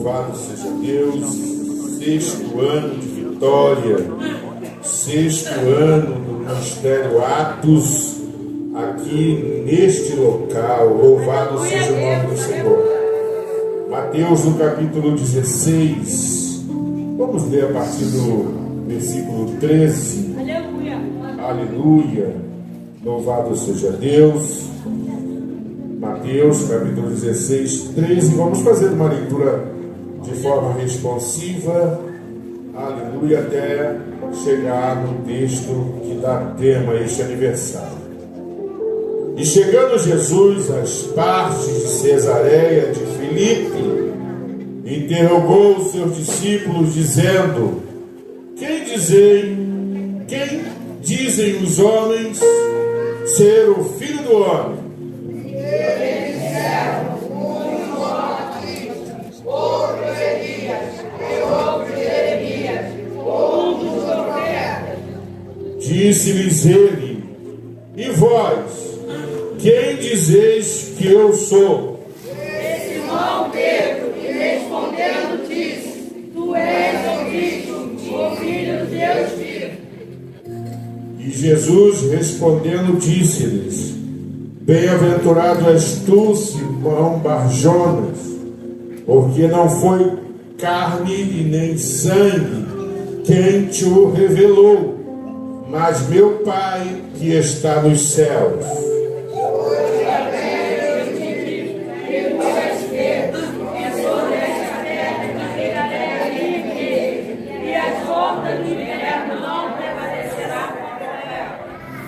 Louvado seja Deus, sexto ano de vitória, sexto ano do Ministério Atos, aqui neste local. Louvado seja o nome do Senhor. Mateus no capítulo 16, vamos ler a partir do versículo 13. Aleluia. Aleluia, louvado seja Deus. Mateus capítulo 16, 13, vamos fazer uma leitura de forma responsiva, aleluia, até chegar no texto que dá tema a este aniversário. E chegando Jesus às partes de Cesareia de Filipe, interrogou os seus discípulos, dizendo: quem dizem os homens ser o Filho do Homem? Disse-lhes ele: e vós, quem dizeis que eu sou? Simão Pedro, e respondendo disse: tu és o Cristo, o Filho do Deus vivo. E Jesus respondendo disse-lhes: bem-aventurado és tu, Simão Barjonas, porque não foi carne e nem sangue quem te o revelou, mas meu Pai que está nos céus.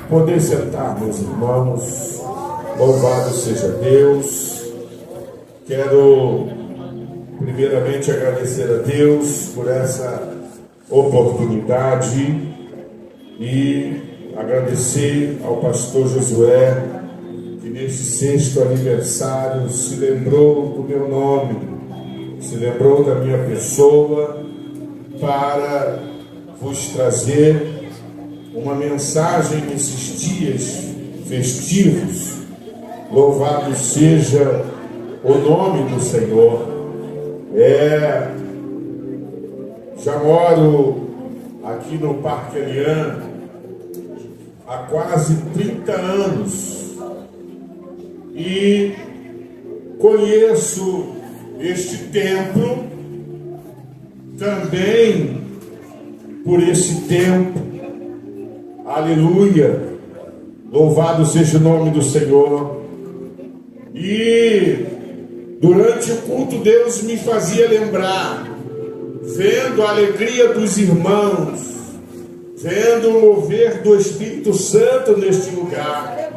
Poder sentar, meus irmãos. Louvado seja Deus. Quero primeiramente agradecer a Deus por essa oportunidade e agradecer ao pastor Josué, que neste sexto aniversário se lembrou do meu nome, se lembrou da minha pessoa, para vos trazer uma mensagem nesses dias festivos. Louvado seja o nome do Senhor. Já moro aqui no Parque Alian há quase 30 anos e conheço este templo também por esse tempo. Aleluia, louvado seja o nome do Senhor. E durante o culto Deus me fazia lembrar, vendo a alegria dos irmãos, vendo o mover do Espírito Santo neste lugar,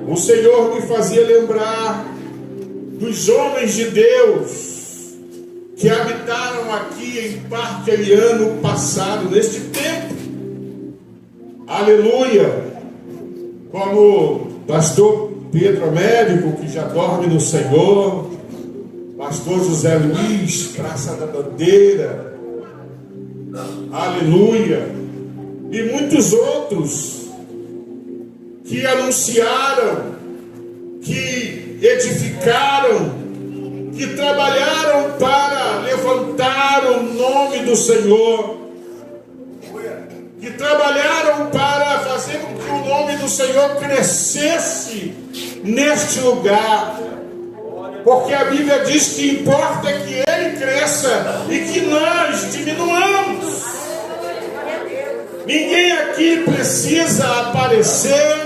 o Senhor me fazia lembrar dos homens de Deus que habitaram aqui em Parque Alian no passado, neste tempo. Aleluia, como pastor Pedro Américo, que já dorme no Senhor, pastor José Luiz, Praça da Bandeira, aleluia, e muitos outros que anunciaram, que edificaram, que trabalharam para levantar o nome do Senhor, que trabalharam para fazer com que o nome do Senhor crescesse neste lugar, porque a Bíblia diz que importa que Ele cresça e que nós diminuamos. Ninguém aqui precisa aparecer,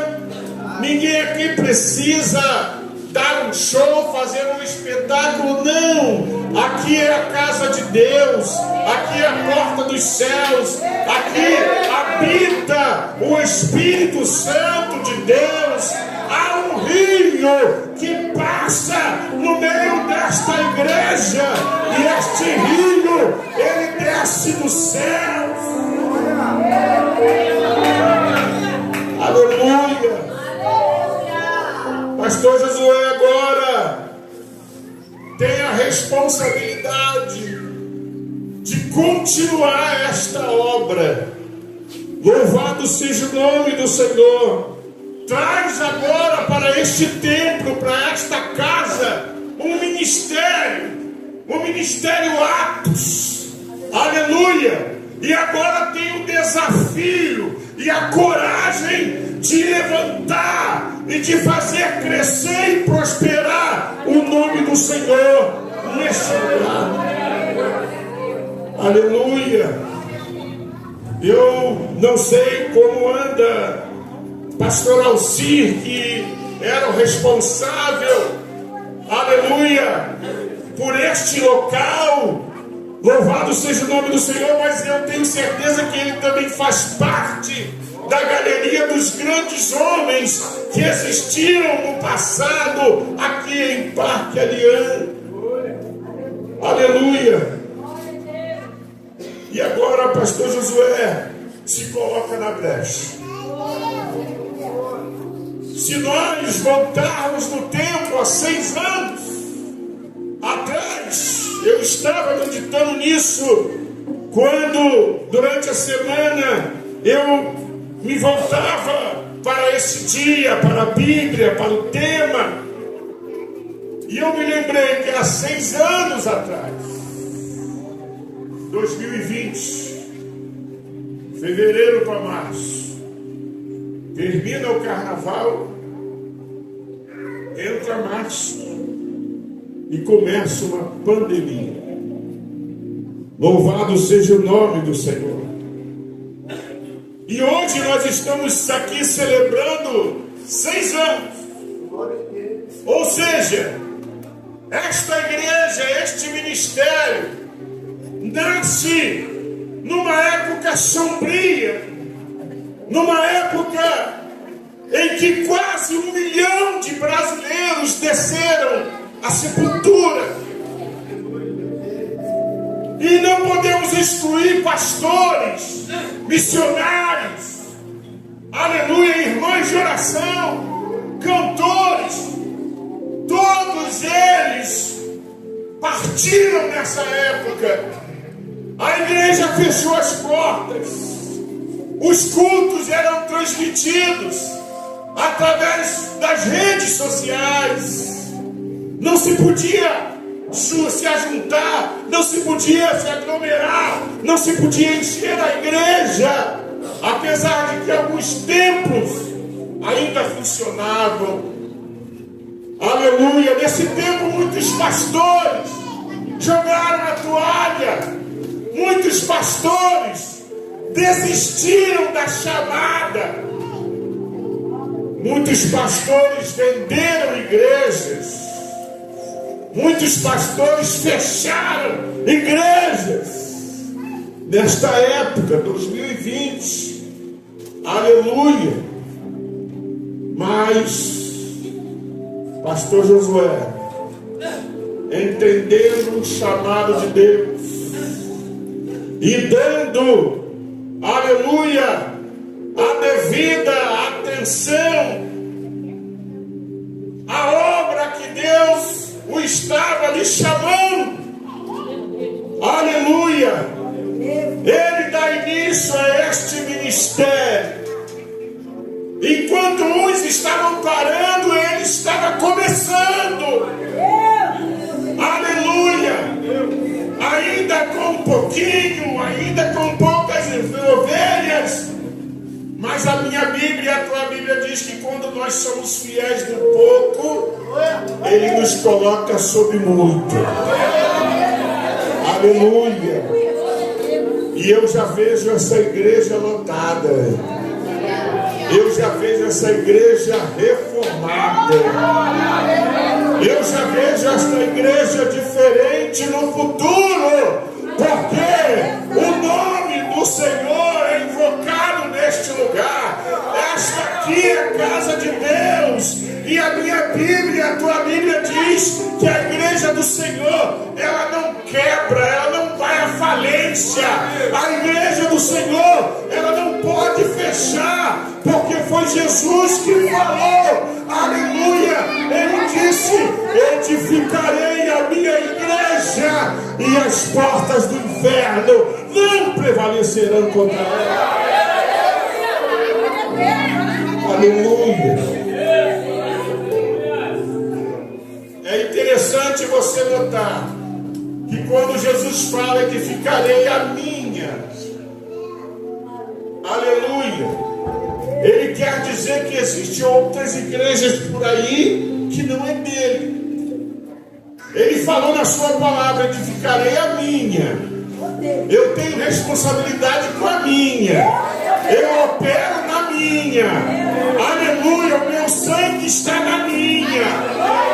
ninguém aqui precisa dar um show, fazer um espetáculo, não. Aqui é a casa de Deus, aqui é a porta dos céus, aqui habita o Espírito Santo de Deus. Há um rio que passa no meio desta igreja, e este rio, ele desce do céu. Aleluia. Pastor Josué agora tem a responsabilidade de continuar esta obra. Louvado seja o nome do Senhor. Traz agora para este templo, para esta casa, um ministério o ministério Atos, aleluia, e agora tem o desafio e a coragem de levantar e de fazer crescer e prosperar o nome do Senhor neste lugar. Aleluia. Eu não sei como anda pastor Alcir, que era o responsável, aleluia, por este local. Louvado seja o nome do Senhor, mas eu tenho certeza que ele também faz parte da galeria dos grandes homens que existiram no passado aqui em Parque Alian. Aleluia. E agora pastor Josué se coloca na brecha. Se nós voltarmos no tempo há 6 anos atrás, eu estava meditando nisso quando durante a semana eu me voltava para esse dia, para a Bíblia, para o tema, e eu me lembrei que há 6 anos atrás, 2020, fevereiro para março, termina o carnaval, entra março e começa uma pandemia. Louvado seja o nome do Senhor. E hoje nós estamos aqui celebrando 6 anos. Ou seja, esta igreja, este ministério, nasce numa época sombria, numa época em que quase 1 milhão de brasileiros desceram à sepultura. E não podemos excluir pastores, missionários, aleluia, irmãos de oração, cantores, todos eles partiram nessa época. A igreja fechou as portas, os cultos eram transmitidos através das redes sociais, não se podia se ajuntar, não se podia se aglomerar, não se podia encher a igreja, apesar de que alguns templos ainda funcionavam. Aleluia. Nesse tempo muitos pastores jogaram a toalha, muitos pastores desistiram da chamada, muitos pastores venderam igrejas, muitos pastores fecharam igrejas. Nesta época, 2020, aleluia. Mas pastor Josué, entendendo o chamado de Deus e dando, aleluia, a devida atenção à obra que Deus o estava lhe chamando, aleluia, ele dá início a este ministério. Enquanto uns estavam parando, ele estava começando, aleluia, ainda com um pouquinho, ainda com poucas ovelhas, mas a minha Bíblia e a tua Bíblia diz que quando nós somos fiéis no pouco, ele nos coloca sobre muito. Aleluia. E eu já vejo essa igreja lotada, eu já vejo essa igreja reformada, eu já vejo essa igreja diferente no futuro, porque o nome do Senhor é invocado neste lugar. Esta aqui é a casa de Deus, e a minha Bíblia, a tua Bíblia diz que a igreja do Senhor, ela não quebra, ela não vai à falência. A igreja do Senhor, ela não pode fechar, porque foi Jesus que falou, aleluia, ele disse: edificarei a minha igreja e as portas do inferno não prevalecerão contra ela. Aleluia. É interessante você notar que quando Jesus fala que ficarei a minha, aleluia, ele quer dizer que existem outras igrejas por aí que não é dele. Ele falou na sua palavra: edificarei a minha. Eu tenho responsabilidade com a minha. Eu opero na minha. Aleluia. O meu sangue está na minha.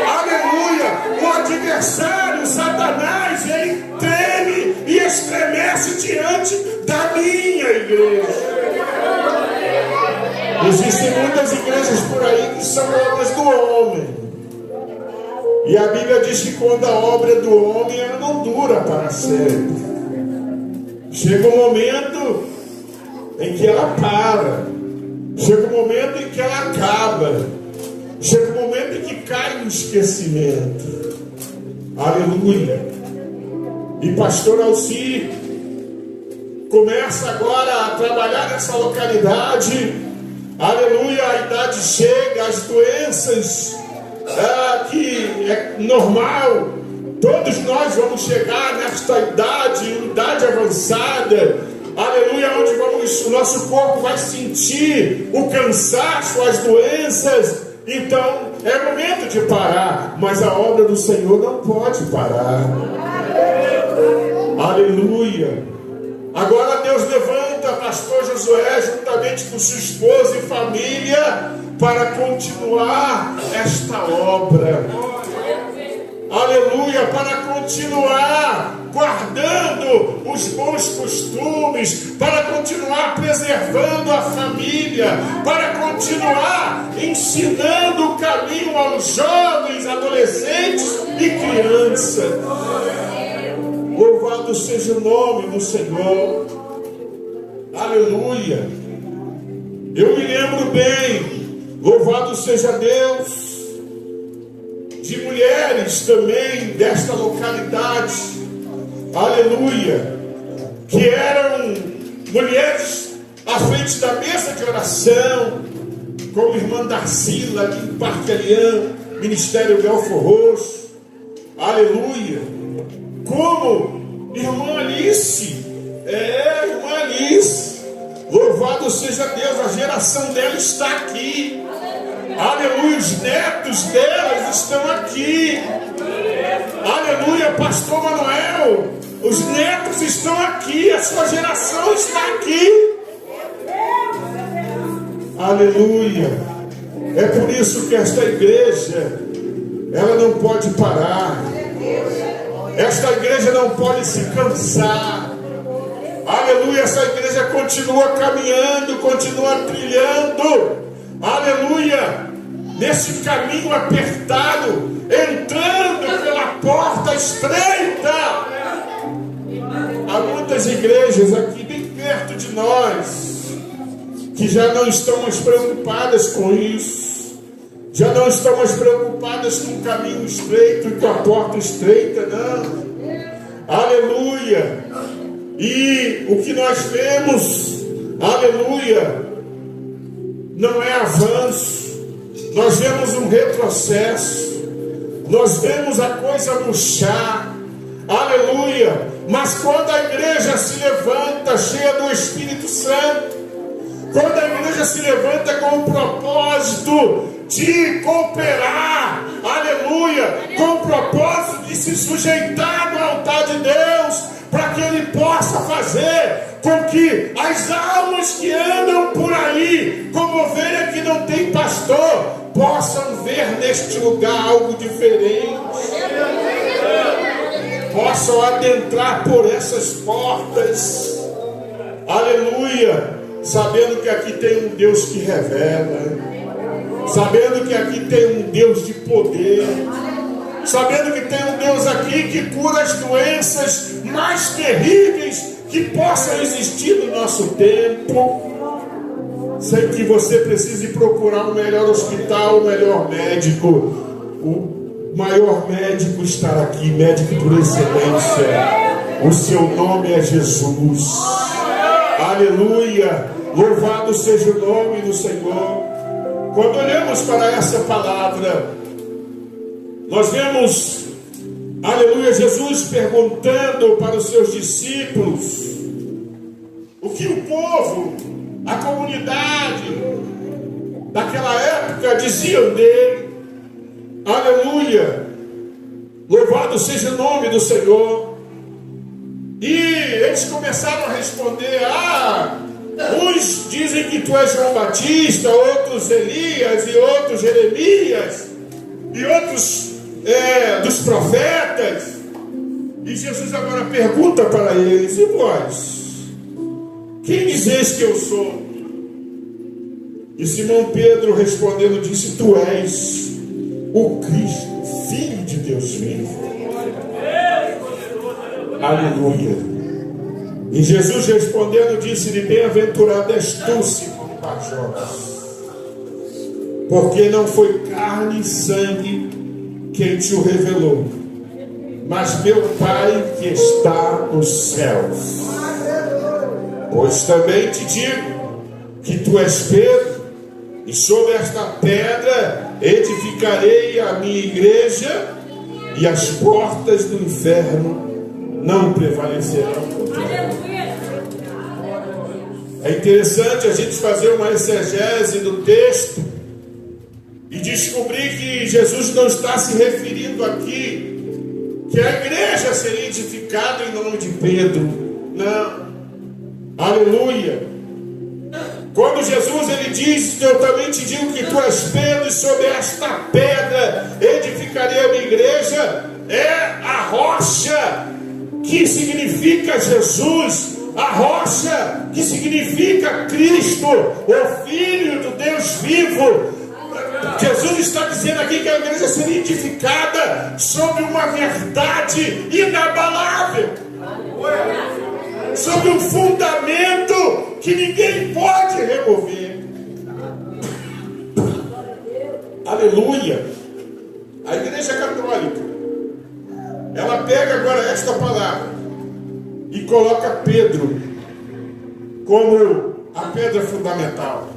Aleluia. O adversário, Satanás, ele treme e estremece diante da minha igreja. Existem muitas igrejas por aí que são obras do homem. E a Bíblia diz que quando a obra é do homem, ela não dura para sempre. Chega um momento em que ela para. Chega um momento em que ela acaba. Chega um momento em que cai no esquecimento. Aleluia. E pastor Alci começa agora a trabalhar nessa localidade. Aleluia, a idade chega, as doenças que é normal. Todos nós vamos chegar nesta idade avançada. Aleluia, onde o nosso corpo vai sentir o cansaço, as doenças. Então é momento de parar, mas a obra do Senhor não pode parar. Aleluia. Agora Deus levanta pastor Josué juntamente com sua esposa e família para continuar esta obra. Aleluia, para continuar guardando os bons costumes, para continuar preservando a família, para continuar ensinando o caminho aos jovens, adolescentes e crianças. Louvado seja o nome do Senhor. Aleluia. Eu me lembro bem, louvado seja Deus, de mulheres também desta localidade, aleluia, que eram mulheres à frente da mesa de oração, como irmã Darcila, aqui em Parque Alian, Ministério Belfor Roxo, aleluia, como irmã Alice, irmã Alice, louvado seja Deus, a geração dela está aqui. Aleluia, os netos delas estão aqui. Aleluia, pastor Manuel, os netos estão aqui, a sua geração está aqui. Aleluia. É por isso que esta igreja, ela não pode parar. Esta igreja não pode se cansar. Aleluia, essa igreja continua caminhando, continua trilhando. Aleluia, nesse caminho apertado, entrando pela porta estreita. Há muitas igrejas aqui bem perto de nós que já não estão mais preocupadas com isso, já não estão mais preocupadas com o caminho estreito e com a porta estreita, não. Aleluia. E o que nós vemos, aleluia, não é avanço, nós vemos um retrocesso, nós vemos a coisa murchar, aleluia. Mas quando a igreja se levanta cheia do Espírito Santo, quando a igreja se levanta com o propósito de cooperar, aleluia, com o propósito de se sujeitar no altar de Deus, para que Ele possa fazer com que as almas que andam por aí, como ovelha que não tem pastor, possam ver neste lugar algo diferente, possam adentrar por essas portas, aleluia, sabendo que aqui tem um Deus que revela, sabendo que aqui tem um Deus de poder, sabendo que tem um Deus aqui que cura as doenças mais terríveis que possam existir no nosso tempo. Sei que você precise procurar o melhor hospital, o melhor médico. O maior médico está aqui, médico por excelência. O seu nome é Jesus. Aleluia. Louvado seja o nome do Senhor. Quando olhamos para essa palavra, nós vemos Aleluia, Jesus perguntando para os seus discípulos o que o povo, a comunidade daquela época diziam dele. Aleluia, louvado seja o nome do Senhor. E eles começaram a responder: uns dizem que tu és João Batista, outros Elias, e outros Jeremias, e outros dos profetas. E Jesus agora pergunta para eles: e vós? Quem dizeis que eu sou? E Simão Pedro respondendo disse: tu és o Cristo, Filho de Deus vivo. Aleluia. E Jesus respondendo disse-lhe: bem-aventurado és tu, Simão Barjonas, porque não foi carne e sangue quem te o revelou, mas meu Pai que está nos céus. Pois também te digo que tu és Pedro, e sobre esta pedra edificarei a minha igreja, e as portas do inferno não prevalecerão contra ela. É interessante a gente fazer uma exegese do texto e descobrir que Jesus não está se referindo aqui que a igreja seria edificada em nome de Pedro. Não. Aleluia. Quando Jesus ele diz: eu também te digo que tu és Pedro, e sobre esta pedra edificarei a minha igreja, é a rocha que significa Jesus, a rocha que significa Cristo, o Filho do Deus vivo. Jesus está dizendo aqui que a igreja seria edificada sobre uma verdade inabalável, sobre um fundamento que ninguém pode remover. Aleluia. A igreja católica, ela pega agora esta palavra e coloca Pedro como a pedra fundamental,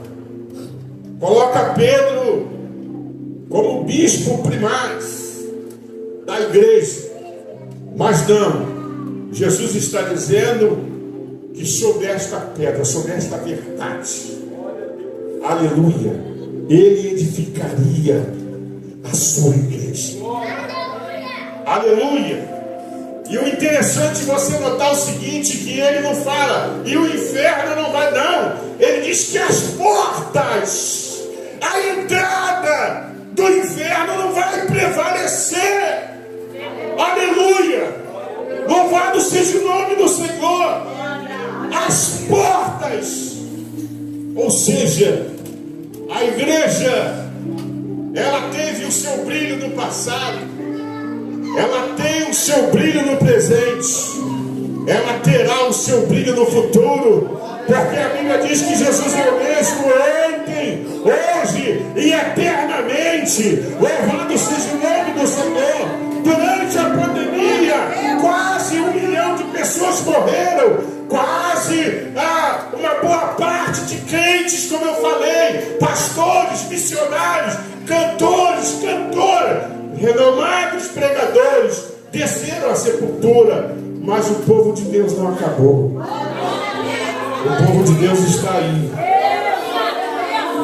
coloca Pedro como bispo primaz da igreja. Mas não, Jesus está dizendo que sobre esta pedra, sobre esta verdade, aleluia, ele edificaria a sua igreja. Aleluia. E o interessante é você notar o seguinte, que ele não fala e o inferno não vai, não. Ele diz que as portas, a entrada do inferno não vai prevalecer. Aleluia. Louvado seja o nome do Senhor. As portas, ou seja, a igreja, ela teve o seu brilho no passado, ela tem o seu brilho no presente, ela terá o seu brilho no futuro, porque a Bíblia diz que Jesus é o mesmo ontem, hoje e eternamente. Louvado seja o nome do Senhor. Durante a pandemia, quase 1 milhão de pessoas morreram, quase uma boa parte de crentes, como eu falei, pastores, missionários, cantores, cantoras, renomados pregadores, desceram à sepultura, mas o povo de Deus não acabou. O povo de Deus está aí.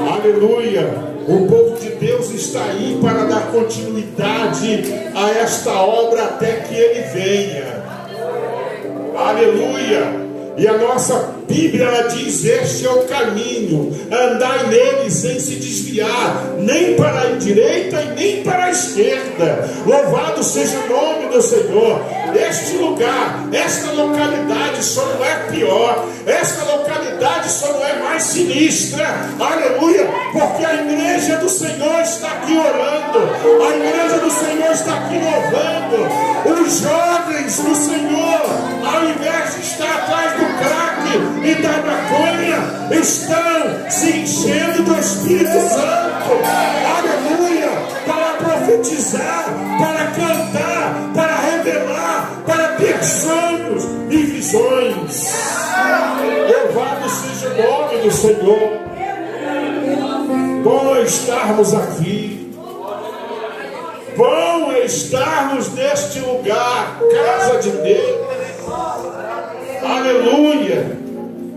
Aleluia. O povo de Deus está aí para dar continuidade a esta obra até que Ele venha. Aleluia. E a nossa Bíblia, ela diz: este é o caminho, andai nele sem se desviar, nem para a direita e nem para a esquerda. Louvado seja o nome do Senhor. Este lugar, esta localidade só não é pior, esta localidade só não é mais sinistra. Aleluia, porque a igreja do Senhor está aqui orando, a igreja do Senhor está aqui louvando. Os jovens do Senhor, ao invés de estar atrás do crack e da maconha, estão se enchendo do Espírito Santo. Aleluia, para profetizar, para cantar, para revelar, para ter sonhos e visões. Louvado seja o nome do Senhor. Bom é estarmos aqui, bom é estarmos neste lugar, casa de Deus. Aleluia.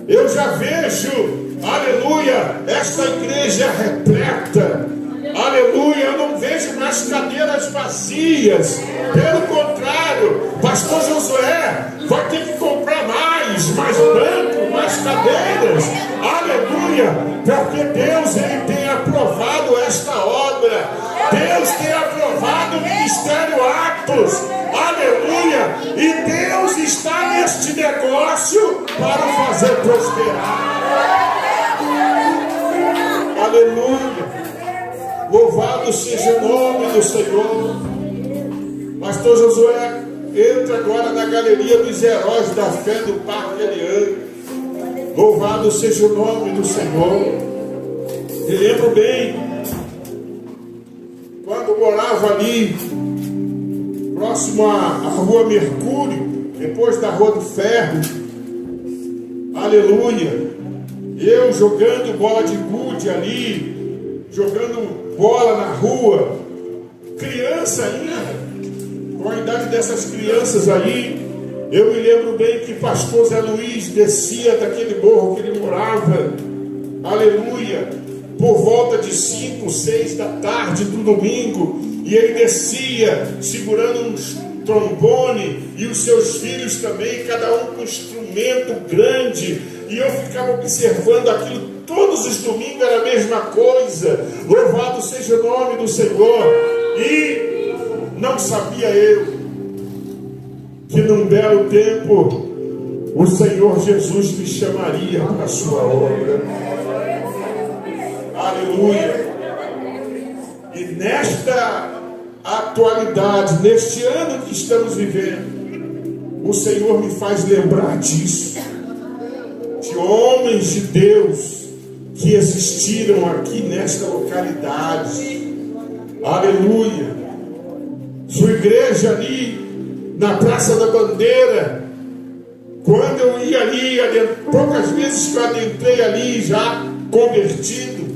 Eu já vejo, aleluia, esta igreja repleta. Aleluia, eu não vejo mais cadeiras vazias. Pelo contrário, pastor Josué vai ter que comprar mais banco, mais cadeiras. Aleluia, porque Deus, Ele tem aprovado esta obra. Deus tem aprovado o Ministério Atos. Aleluia, e Deus está neste negócio para fazer prosperar. Aleluia. Louvado seja o nome do Senhor. Pastor Josué, entra agora na galeria dos heróis da fé do Parque Eliane. Louvado seja o nome do Senhor. Me lembro bem, quando morava ali, próximo à Rua Mercúrio, depois da Rua do Ferro. Aleluia. Eu jogando bola de gude ali, jogando bola na rua, criança ainda, com a idade dessas crianças aí, eu me lembro bem que pastor Zé Luiz descia daquele morro que ele morava, aleluia, por volta de 5, 6 da tarde do domingo, e ele descia segurando um trombone, e os seus filhos também, cada um com um instrumento grande, e eu ficava observando aquilo. Todos os domingos era a mesma coisa. Louvado seja o nome do Senhor. E não sabia eu que num belo tempo o Senhor Jesus me chamaria para a sua obra. Aleluia. E nesta atualidade, neste ano que estamos vivendo, o Senhor me faz lembrar disso, de homens de Deus que existiram aqui nesta localidade. Aleluia. Sua igreja ali na Praça da Bandeira, quando eu ia ali, poucas vezes que eu adentrei ali já convertido,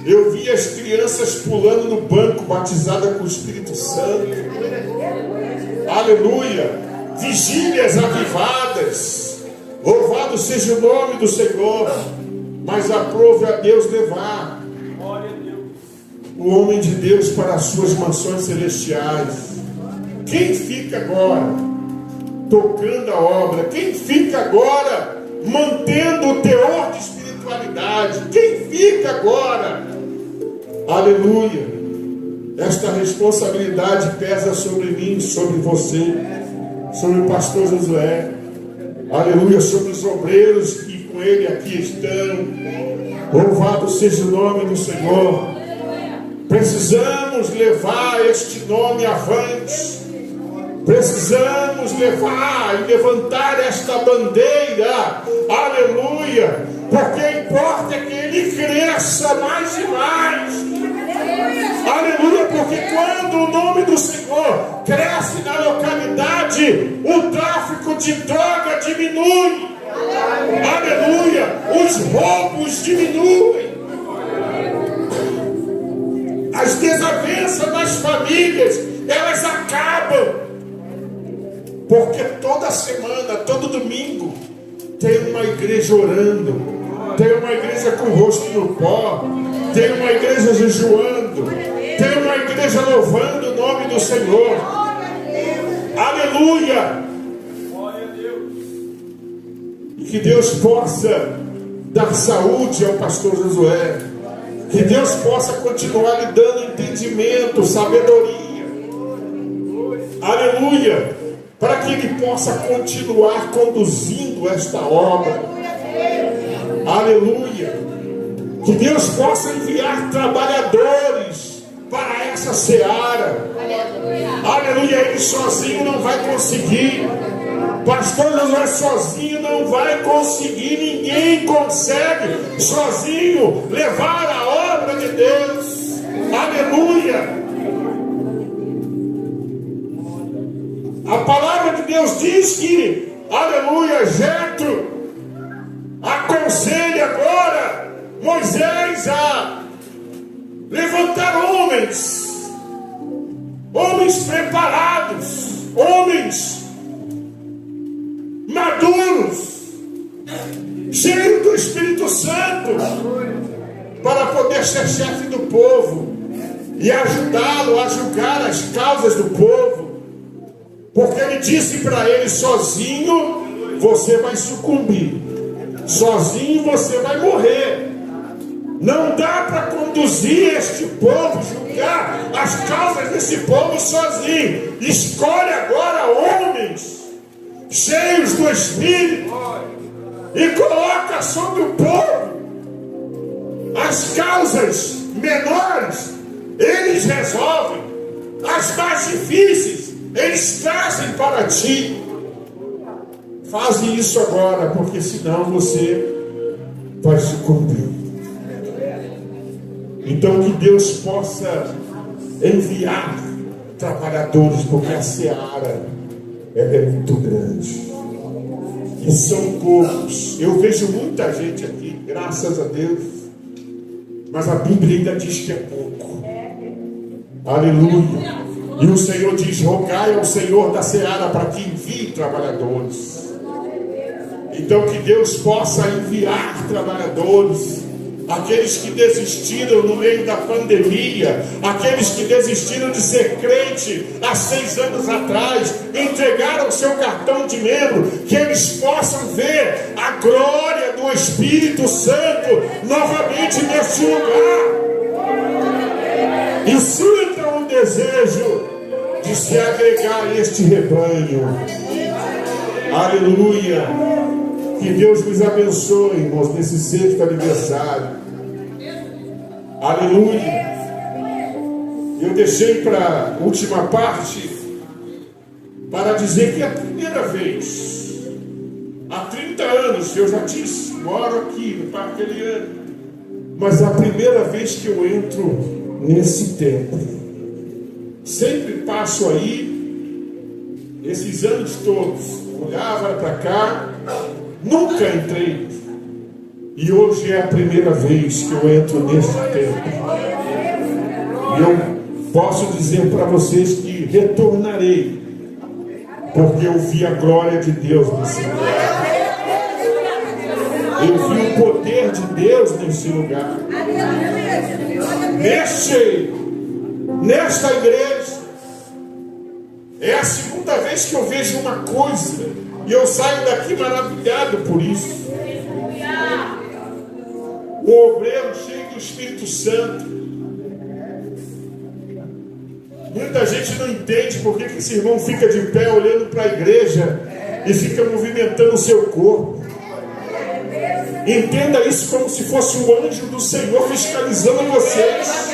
eu via as crianças pulando no banco, batizadas com o Espírito Santo. Aleluia. Vigílias avivadas. Louvado seja o nome do Senhor. Mas aprove a Deus levar o homem de Deus para as suas mansões celestiais. Quem fica agora tocando a obra? Quem fica agora mantendo o teor de espiritualidade? Quem fica agora? Aleluia. Esta responsabilidade pesa sobre mim, sobre você, sobre o pastor Josué. Aleluia, sobre os obreiros que com ele aqui estão. Louvado seja o nome do Senhor. Precisamos levar este nome avante. Precisamos levar e levantar esta bandeira. Aleluia. Porque importa que ele cresça mais e mais. Aleluia, porque quando o nome do Senhor cresce na localidade, o tráfico de droga diminui. Aleluia, os roubos diminuem. As desavenças nas famílias, elas acabam. Porque toda semana, todo domingo, tem uma igreja orando, tem uma igreja com o rosto no pó, tem uma igreja jejuando, tem uma igreja louvando o nome do Senhor. Aleluia. E que Deus possa dar saúde ao pastor Josué, que Deus possa continuar lhe dando entendimento, sabedoria. Aleluia. Para que ele possa continuar conduzindo esta obra. Aleluia. Que Deus possa enviar trabalhadores para essa seara. Aleluia. Ele sozinho não vai conseguir. Pastor Josué sozinho não vai conseguir. Ninguém consegue sozinho levar a obra de Deus. Aleluia. A palavra de Deus diz que, aleluia, Jetro aconselha agora Moisés a levantar homens preparados cheio do Espírito Santo, para poder ser chefe do povo e ajudá-lo a julgar as causas do povo, porque ele disse para ele: sozinho você vai sucumbir, sozinho você vai morrer. Não dá para conduzir este povo, julgar as causas desse povo sozinho. Escolhe agora homens cheios do Espírito e coloca sobre o povo as causas menores. Eles resolvem, as mais difíceis eles trazem para ti. Faze isso agora, porque senão você vai sucumbir. Então que Deus possa enviar trabalhadores, porque a seara ela é muito grande e são poucos. Eu vejo muita gente aqui, graças a Deus, mas a Bíblia ainda diz que é pouco. Aleluia. E o Senhor diz: rogai ao Senhor da seara para que envie trabalhadores. Então que Deus possa enviar trabalhadores, aqueles que desistiram no meio da pandemia, aqueles que desistiram de ser crente há 6 anos atrás, entregaram o seu cartão de membro, que eles possam ver a glória do Espírito Santo novamente neste lugar, e sintam um desejo de se agregar a este rebanho. Aleluia. Que Deus nos abençoe, irmãos, nesse 6º aniversário. Aleluia. Eu deixei para a última parte para dizer que é a primeira vez, há 30 anos, que eu já disse, moro aqui no Parque Eliane, mas é a primeira vez que eu entro nesse templo. Sempre passo aí, esses anos todos, olhava para cá, nunca entrei. E hoje é a primeira vez que eu entro neste templo. E eu posso dizer para vocês que retornarei, porque eu vi a glória de Deus nesse lugar. Eu vi o poder de Deus nesse lugar. Nesta igreja. É a segunda vez que eu vejo uma coisa e eu saio daqui maravilhado por isso. O obreiro cheio do Espírito Santo. Muita gente não entende por que esse irmão fica de pé olhando para a igreja e fica movimentando o seu corpo. Entenda isso como se fosse o anjo do Senhor fiscalizando vocês.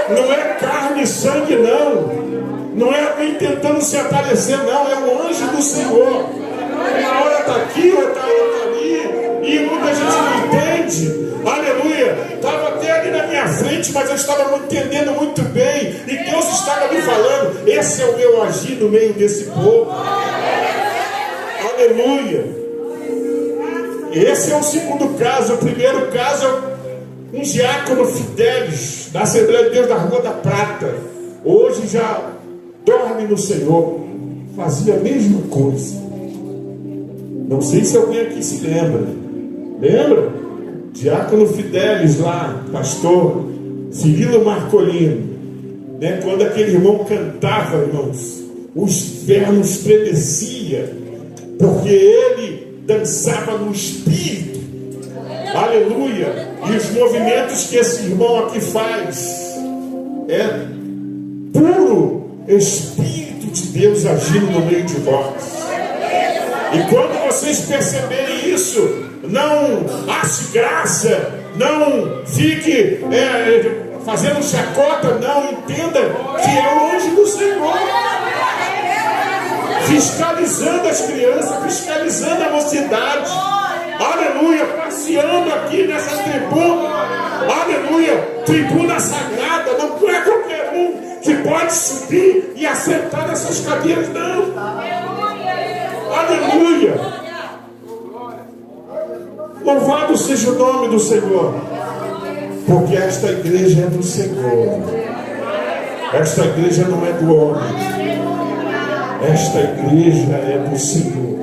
Não é carne e sangue, não. Não é alguém tentando se aparecer, não. É o anjo do Senhor. Uma hora está aqui, outra hora está ali. E muita gente não entende. Aleluia. Estava até ali na minha frente, mas eu estava entendendo muito bem. E Deus estava me falando: esse é o meu agir no meio desse povo. Aleluia. Esse é o segundo caso. O primeiro caso é um diácono Fidelis, da Assembleia de Deus da Rua da Prata. Hoje já dorme no Senhor. Fazia a mesma coisa. Não sei se alguém aqui se lembra. Lembra? Diácono Fidelis lá, pastor Cirilo Marcolino, né? Quando aquele irmão cantava, irmãos, o inferno estremecia, porque ele dançava no Espírito. Aleluia. E os movimentos que esse irmão aqui faz é puro Espírito de Deus agindo no meio de vós. E quando vocês perceberem isso, não ache graça, não fique fazendo chacota, não, entenda que é o anjo do Senhor fiscalizando as crianças, fiscalizando a mocidade. Aleluia, passeando aqui nessa tribuna. Aleluia, tribuna sagrada. Não é qualquer um que pode subir e assentar nessas cadeiras, não. Aleluia. Louvado seja o nome do Senhor, porque esta igreja é do Senhor. Esta igreja não é do homem. Esta igreja é do Senhor.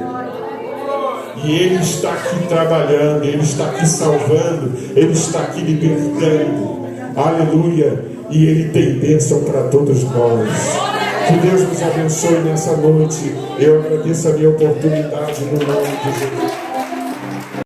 E Ele está aqui trabalhando, Ele está aqui salvando, Ele está aqui libertando. Aleluia. E Ele tem bênção para todos nós. Que Deus nos abençoe nessa noite. Eu agradeço a minha oportunidade no nome de Jesus.